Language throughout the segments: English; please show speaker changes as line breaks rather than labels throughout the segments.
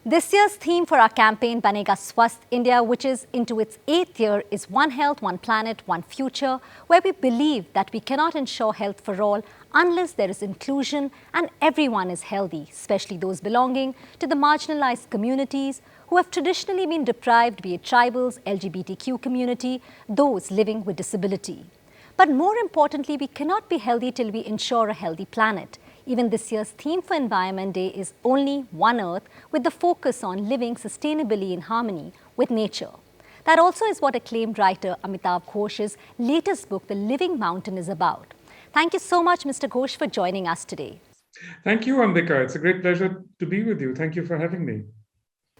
This year's theme for our campaign, Banega Swasth India, which is into its 8th year, is One Health, One Planet, One Future, where we believe that we cannot ensure health for all unless there is inclusion and everyone is healthy, especially those belonging to the marginalized communities who have traditionally been deprived, be it tribals, LGBTQ community, those living with disability. But more importantly, we cannot be healthy till we ensure a healthy planet. Even this year's theme for Environment Day is Only One Earth, with the focus on living sustainably in harmony with nature. That also is what acclaimed writer Amitav Ghosh's latest book, The Living Mountain, is about. Thank you so much, Mr. Ghosh, for joining us today.
Thank you, Ambika. It's a great pleasure to be with you. Thank you for having me.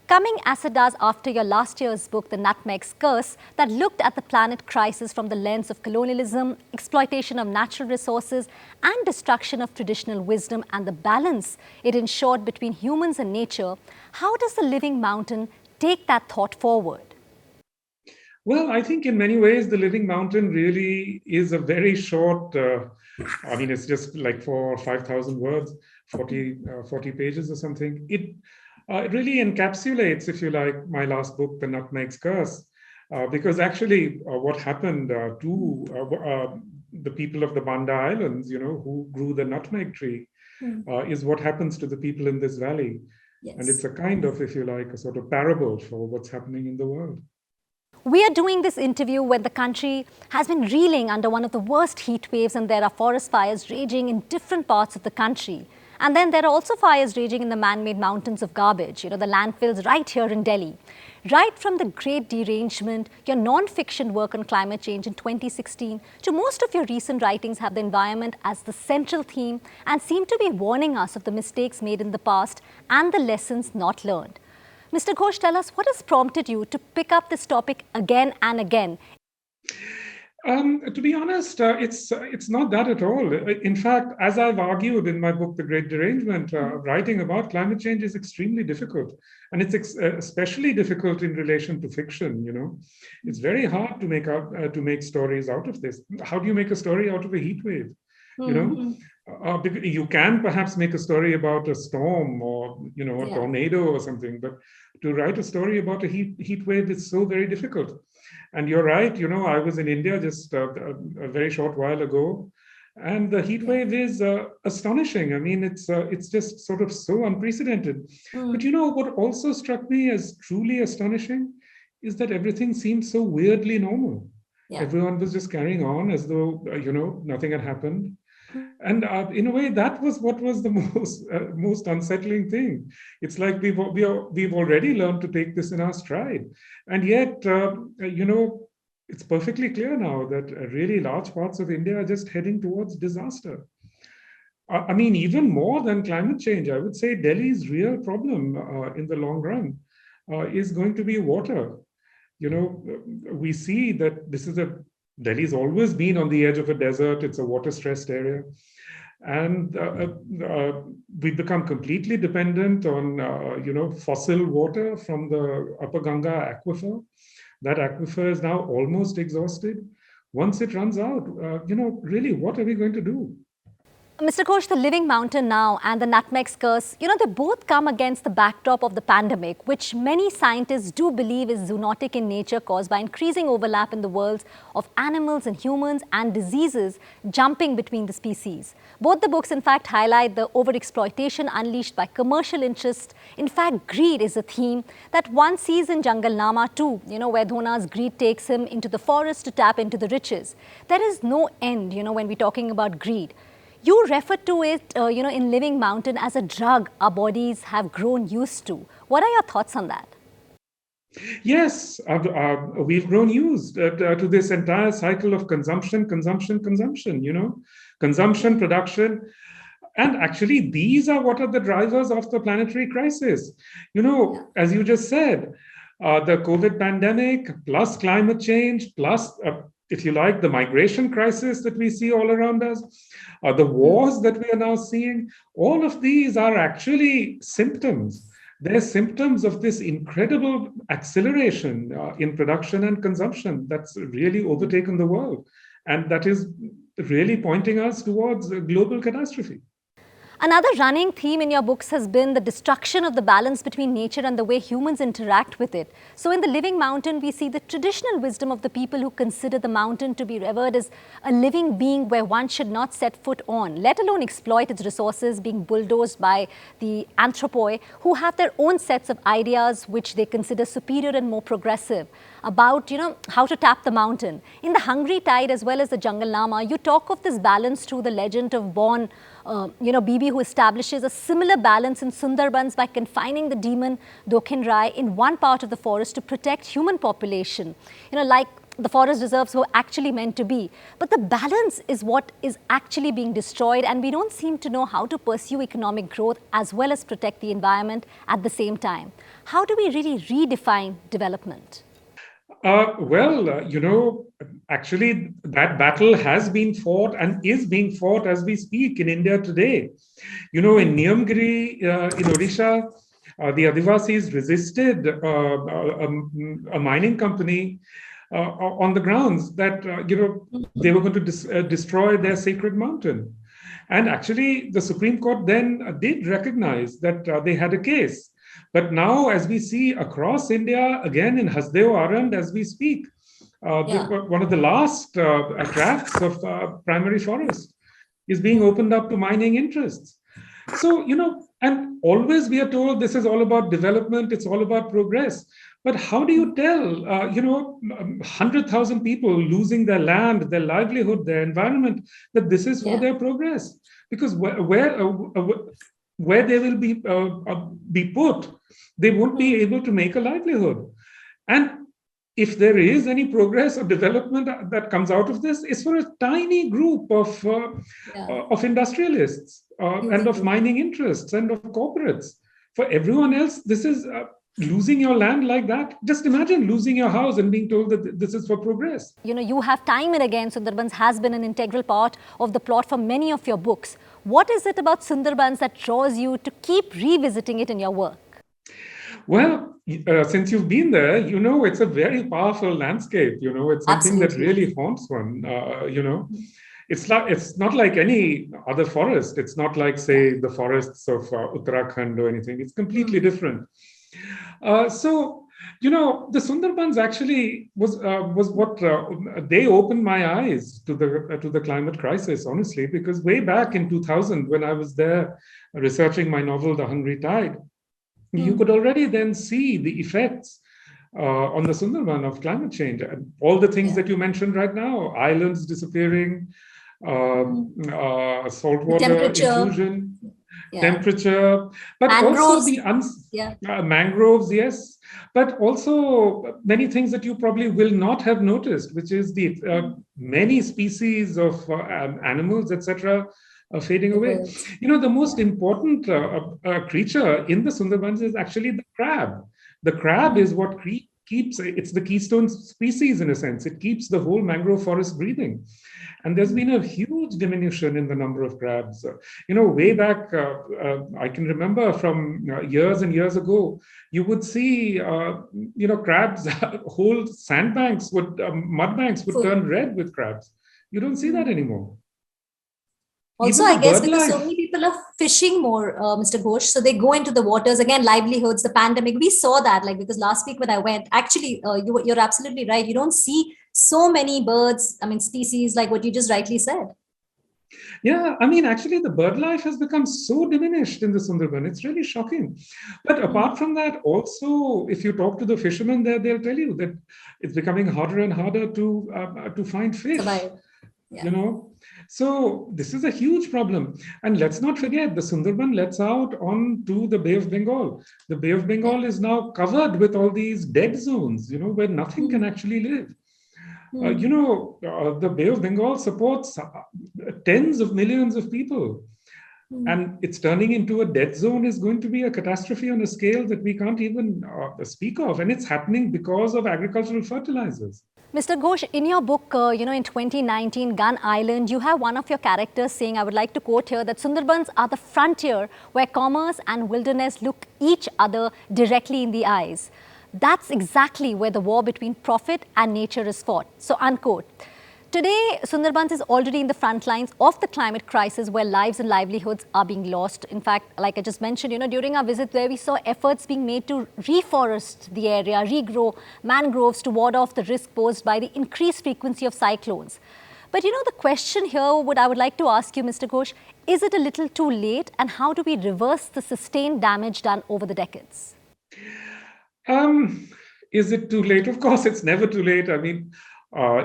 Coming as it does after your last year's book, The Nutmeg's Curse, that looked at the planet crisis from the lens of colonialism, exploitation of natural resources, and destruction of traditional wisdom, and the balance it ensured between humans and nature, how does The Living Mountain take that thought forward?
Well, I think in many ways, The Living Mountain really is a very short, it's just like 4,000 or 5,000 words, 40 pages or something. It really encapsulates, if you like, my last book, The Nutmeg's Curse, because actually what happened to the people of the Banda Islands, who grew the nutmeg tree, is what happens to the people in this valley. Yes. And it's a kind of, if you like, a sort of parable for what's happening in the world.
We are doing this interview when the country has been reeling under one of the worst heat waves, and there are forest fires raging in different parts of the country. And then there are also fires raging in the man-made mountains of garbage, the landfills right here in Delhi. Right from the great derangement, your non-fiction work on climate change in 2016, to most of your recent writings have the environment as the central theme and seem to be warning us of the mistakes made in the past and the lessons not learned. Mr. Ghosh, tell us, what has prompted you to pick up this topic again and again?
To be honest, it's not that at all. In fact, as I've argued in my book, The Great Derangement, writing about climate change is extremely difficult. And it's especially difficult in relation to fiction, It's very hard to make stories out of this. How do you make a story out of a heat wave? You can perhaps make a story about a storm or, a tornado or something, but to write a story about a heat wave is so very difficult. And you're right, I was in India just a very short while ago, and the heat wave is astonishing. I mean, it's just sort of so unprecedented. But what also struck me as truly astonishing is that everything seemed so weirdly normal. Yeah. Everyone was just carrying on as though, nothing had happened. And in a way, that was what was the most unsettling thing. It's like we've already learned to take this in our stride. And yet, it's perfectly clear now that really large parts of India are just heading towards disaster. Even more than climate change, I would say Delhi's real problem in the long run is going to be water. We see that Delhi's always been on the edge of a desert. It's a water-stressed area. And we've become completely dependent on, fossil water from the Upper Ganga aquifer. That aquifer is now almost exhausted. Once it runs out, really, what are we going to do?
Mr. Ghosh, The Living Mountain now and The Nutmeg's Curse, they both come against the backdrop of the pandemic, which many scientists do believe is zoonotic in nature, caused by increasing overlap in the worlds of animals and humans and diseases jumping between the species. Both the books, in fact, highlight the overexploitation unleashed by commercial interests. In fact, greed is a theme that one sees in Jungle Nama too, where Dhona's greed takes him into the forest to tap into the riches. There is no end, when we're talking about greed. You refer to it, in Living Mountain as a drug our bodies have grown used to. What are your thoughts on that?
Yes, we've grown used to this entire cycle of consumption, production. And actually, these are what are the drivers of the planetary crisis. As you just said, the COVID pandemic, plus climate change, plus if you like, the migration crisis that we see all around us, the wars that we are now seeing, all of these are actually symptoms. They're symptoms of this incredible acceleration in production and consumption that's really overtaken the world. And that is really pointing us towards a global catastrophe.
Another running theme in your books has been the destruction of the balance between nature and the way humans interact with it. So in The Living Mountain, we see the traditional wisdom of the people who consider the mountain to be revered as a living being where one should not set foot on, let alone exploit its resources, being bulldozed by the anthropoi who have their own sets of ideas which they consider superior and more progressive about, how to tap the mountain. In The Hungry Tide as well as The Jungle Lama, you talk of this balance through the legend of Bon, Bibi, who establishes a similar balance in Sundarbans by confining the demon Dokhin Rai in one part of the forest to protect human population, like the forest reserves were actually meant to be. But the balance is what is actually being destroyed, and we don't seem to know how to pursue economic growth as well as protect the environment at the same time. How do we really redefine development?
Actually, that battle has been fought and is being fought as we speak in India today. In Niyamgiri, in Odisha, the Adivasis resisted a mining company on the grounds that, they were going to destroy their sacred mountain. And actually, the Supreme Court then did recognize that they had a case. But now, as we see across India, again in Hasdeo Arand, as we speak, one of the last tracts of primary forest is being opened up to mining interests. So, and always we are told this is all about development, it's all about progress. But how do you tell, 100,000 people losing their land, their livelihood, their environment, that this is for their progress? Because where they will be put, they won't be able to make a livelihood. And if there is any progress or development that comes out of this, it's for a tiny group of industrialists and of mining interests and of corporates. For everyone else, this is losing your land like that. Just imagine losing your house and being told that this is for progress.
You have time and again, Sundarbans has been an integral part of the plot for many of your books. What is it about Sundarbans that draws you to keep revisiting it in your work?
Well, since you've been there, it's a very powerful landscape. It's something that really haunts one. It's not like any other forest. It's not like, say, the forests of Uttarakhand or anything. It's completely different. The Sundarbans actually was what they opened my eyes to the climate crisis, honestly, because way back in 2000, when I was there researching my novel, The Hungry Tide, you could already then see the effects on the Sundarban of climate change. And all the things that you mentioned right now, islands disappearing, saltwater intrusion, temperature, but mangroves. Also mangroves, yes, but also many things that you probably will not have noticed, which is the many species of animals, etc., fading away. The most important creature in the Sundarbans is actually the crab. The crab is what keeps, it's the keystone species in a sense. It keeps the whole mangrove forest breathing. And there's been a huge diminution in the number of crabs. Way back, I can remember from years and years ago, you would see, crabs, whole sandbanks mud banks would turn red with crabs. You don't see that anymore.
Also, I guess because so many people are fishing more, Mr. Ghosh, so they go into the waters, again, livelihoods, the pandemic, we saw that, because last week when I went, actually, you're absolutely right. You don't see so many birds, species, like what you just rightly said.
Yeah, actually, the bird life has become so diminished in the Sundarban. It's really shocking. But apart from that, also, if you talk to the fishermen there, they'll tell you that it's becoming harder and harder to find fish. Survive. So this is a huge problem. And let's not forget, the Sundarban lets out onto the Bay of Bengal. The Bay of Bengal is now covered with all these dead zones, where nothing can actually live. The Bay of Bengal supports tens of millions of people. And it's turning into a dead zone is going to be a catastrophe on a scale that we can't even speak of. And it's happening because of agricultural fertilizers.
Mr. Ghosh, in your book, in 2019, Gun Island, you have one of your characters saying, I would like to quote here, that Sundarbans are the frontier where commerce and wilderness look each other directly in the eyes. That's exactly where the war between profit and nature is fought. So, unquote. Today, Sundarbans is already in the front lines of the climate crisis where lives and livelihoods are being lost. In fact, like I just mentioned, during our visit there, we saw efforts being made to reforest the area, regrow mangroves to ward off the risk posed by the increased frequency of cyclones. But the question here I would like to ask you, Mr. Ghosh, is it a little too late, and how do we reverse the sustained damage done over the decades?
Is it too late? Of course, it's never too late. I mean,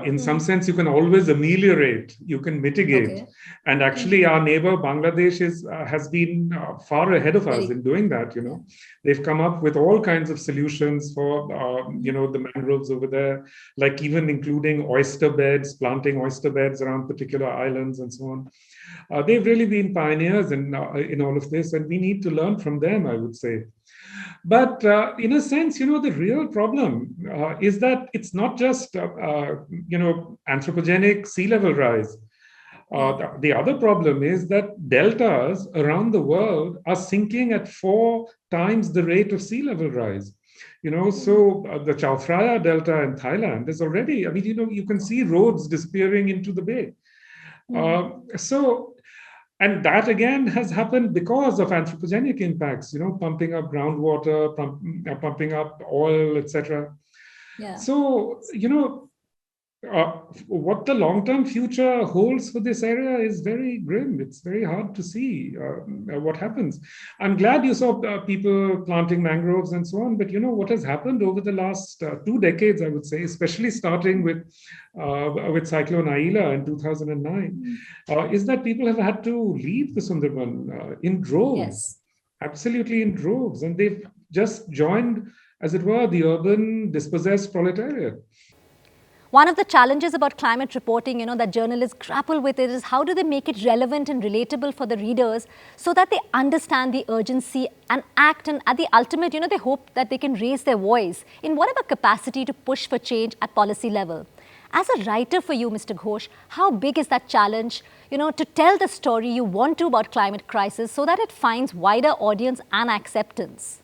in some sense, you can always ameliorate, you can mitigate.
Okay.
And actually, our neighbor Bangladesh has been far ahead of us in doing that. They've come up with all kinds of solutions for, the mangroves over there, like even including oyster beds, planting oyster beds around particular islands and so on. They've really been pioneers in all of this, and we need to learn from them, I would say. But in a sense, the real problem is that it's not just, anthropogenic sea level rise. The other problem is that deltas around the world are sinking at 4 times the rate of sea level rise. So the Chao Phraya Delta in Thailand is already, you can see roads disappearing into the bay. And that again has happened because of anthropogenic impacts, pumping up groundwater, pumping up oil, etc.
Yeah.
So, what the long-term future holds for this area is very grim. It's very hard to see what happens. I'm glad you saw people planting mangroves and so on, but what has happened over the last 2 decades, I would say, especially starting with Cyclone Aila in 2009, is that people have had to leave the Sundarban in droves.
Yes.
Absolutely in droves. And they've just joined, as it were, the urban dispossessed proletariat.
One of the challenges about climate reporting, that journalists grapple with is how do they make it relevant and relatable for the readers so that they understand the urgency and act, and at the ultimate, they hope that they can raise their voice in whatever capacity to push for change at policy level. As a writer for you, Mr. Ghosh, how big is that challenge, to tell the story you want to about climate crisis so that it finds wider audience and acceptance?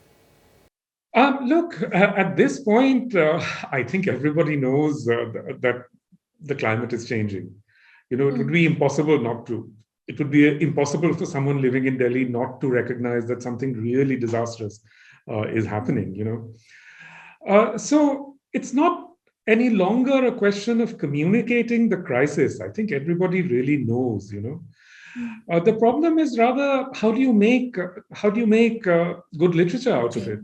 Look, at this point, I think everybody knows that the climate is changing. It would be impossible not to. It would be impossible for someone living in Delhi not to recognize that something really disastrous is happening, So it's not any longer a question of communicating the crisis. I think everybody really knows, The problem is rather how do you make good literature out of it?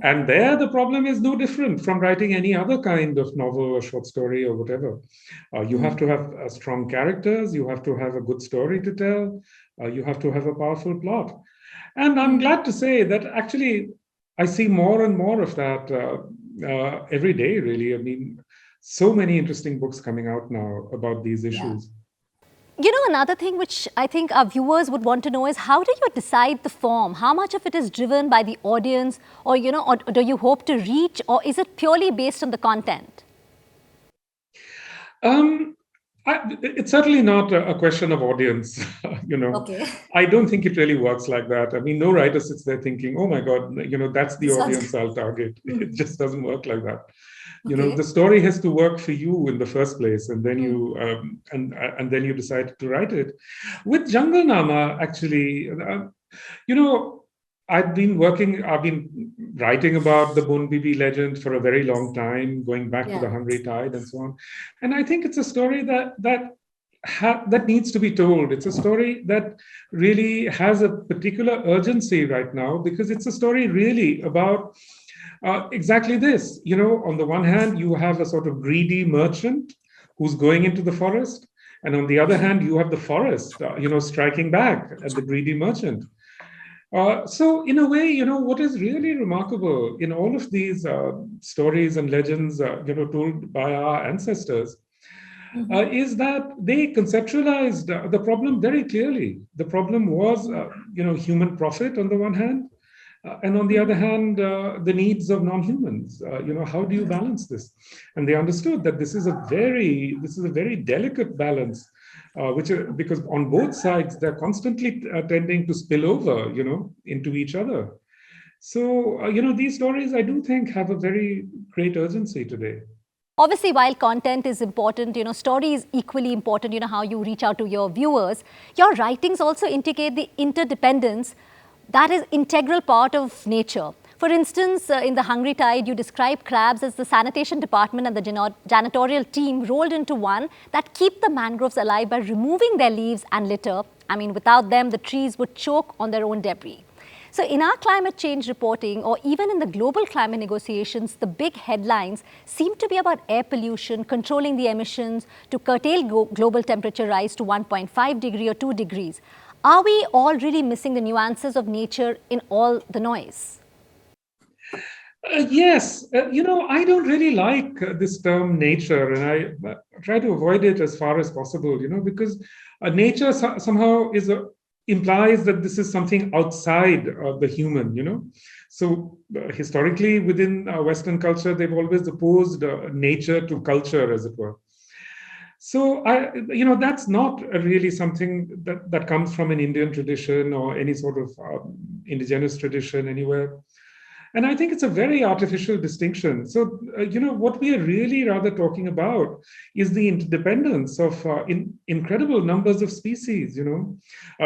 And there, the problem is no different from writing any other kind of novel or short story or whatever. You have to have strong characters. You have to have a good story to tell. You have to have a powerful plot. And I'm glad to say that actually I see more and more of that every day, really. So many interesting books coming out now about these issues.
Another thing which I think our viewers would want to know is how do you decide the form? How much of it is driven by the audience, or, or do you hope to reach, or is it purely based on the content?
It's certainly not a question of audience,
Okay.
I don't think it really works like that. No writer sits there thinking, oh my God, that's the audience I'll target. It just doesn't work like that. The story has to work for you in the first place, and then you and then you decide to write it. With Jungle Nama, actually, I've been writing about the Bun Bibi legend for a very long time, going back to the Hungry Tide and so on. And I think it's a story that needs to be told. It's a story that really has a particular urgency right now, because it's a story really about exactly this. On the one hand, you have a sort of greedy merchant who's going into the forest. And on the other hand, you have the forest, striking back at the greedy merchant. So in a way, what is really remarkable in all of these stories and legends, told by our ancestors, is that they conceptualized the problem very clearly. The problem was, human profit on the one hand, and on the other hand, the needs of non-humans. How do you balance this? And they understood that this is a very delicate balance, because on both sides they're constantly tending to spill over, into each other. So, these stories, I do think, have a very great urgency today.
Obviously, while content is important, story is equally important, how you reach out to your viewers. Your writings also indicate the interdependence that is integral part of nature. For instance, in The Hungry Tide, you describe crabs as the sanitation department and the janitorial team rolled into one that keep the mangroves alive by removing their leaves and litter. I mean, without them, the trees would choke on their own debris. So in our climate change reporting, or even in the global climate negotiations, the big headlines seem to be about air pollution, controlling the emissions to curtail global temperature rise to 1.5 degree or 2 degrees. Are we all really missing the nuances of nature in all the noise?
Yes, I don't really like this term nature, and I try to avoid it as far as possible, because nature somehow implies that this is something outside the human. So historically, within Western culture, they've always opposed nature to culture, as it were. So that's not really something that comes from an Indian tradition or any sort of indigenous tradition anywhere. And I think it's a very artificial distinction. So, what we are really rather talking about is the interdependence of incredible numbers of species,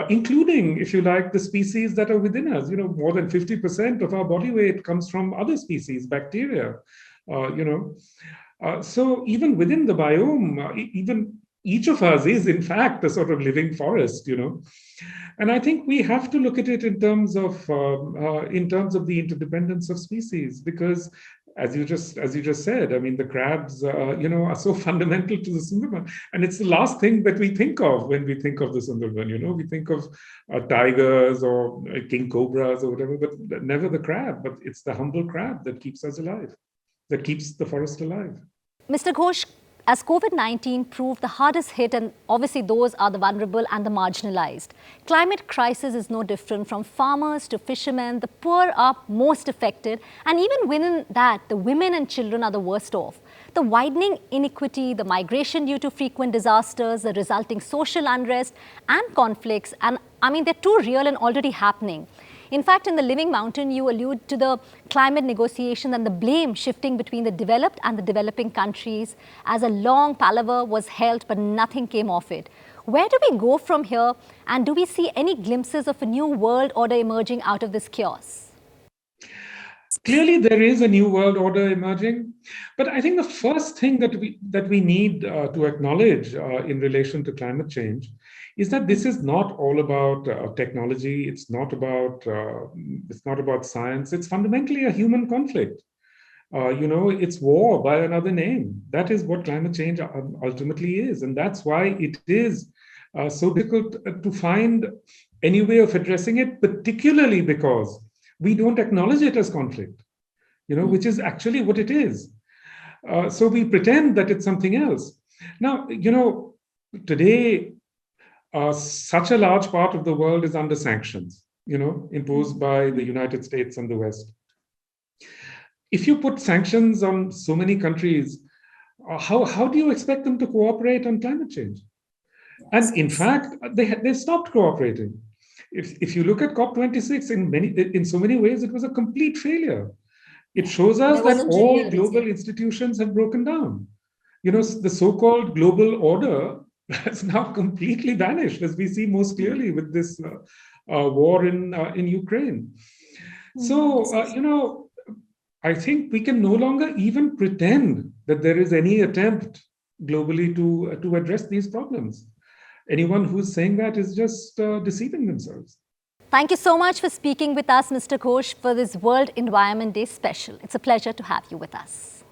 including, if you like, the species that are within us. More than 50% of our body weight comes from other species, bacteria, so even within the biome, even each of us is, in fact, a sort of living forest, And I think we have to look at it in terms of the interdependence of species, because as you just said, I mean, the crabs, are so fundamental to the Sundarban, and it's the last thing that we think of when we think of the Sundarban. We think of tigers or king cobras or whatever, but never the crab. But it's the humble crab that keeps us alive, that keeps the forest alive.
Mr. Ghosh, as COVID-19 proved the hardest hit, and obviously those are the vulnerable and the marginalized, climate crisis is no different from farmers to fishermen. The poor are most affected, and even within that, the women and children are the worst off. The widening inequity, the migration due to frequent disasters, the resulting social unrest and conflicts, and I mean, they're too real and already happening. In fact, in The Living Mountain, you allude to the climate negotiations and the blame shifting between the developed and the developing countries, as a long palaver was held, but nothing came of it. Where do we go from here, and do we see any glimpses of a new world order emerging out of this chaos?
Clearly, there is a new world order emerging, but I think the first thing that we need to acknowledge in relation to climate change is that this is not all about technology. It's not about science. It's fundamentally a human conflict. It's war by another name. That is what climate change ultimately is, and that's why it is so difficult to find any way of addressing it, particularly because we don't acknowledge it as conflict, which is actually what it is. So we pretend that it's something else. Now, today, such a large part of the world is under sanctions, imposed by the United States and the West. If you put sanctions on so many countries, how do you expect them to cooperate on climate change? And in fact, they stopped cooperating. If you look at COP26, in so many ways, it was a complete failure. It shows us that all global institutions have broken down. The so-called global order has now completely vanished, as we see most clearly with this war in Ukraine. So, I think we can no longer even pretend that there is any attempt globally to address these problems. Anyone who's saying that is just deceiving themselves.
Thank you so much for speaking with us, Mr. Ghosh, for this World Environment Day special. It's a pleasure to have you with us.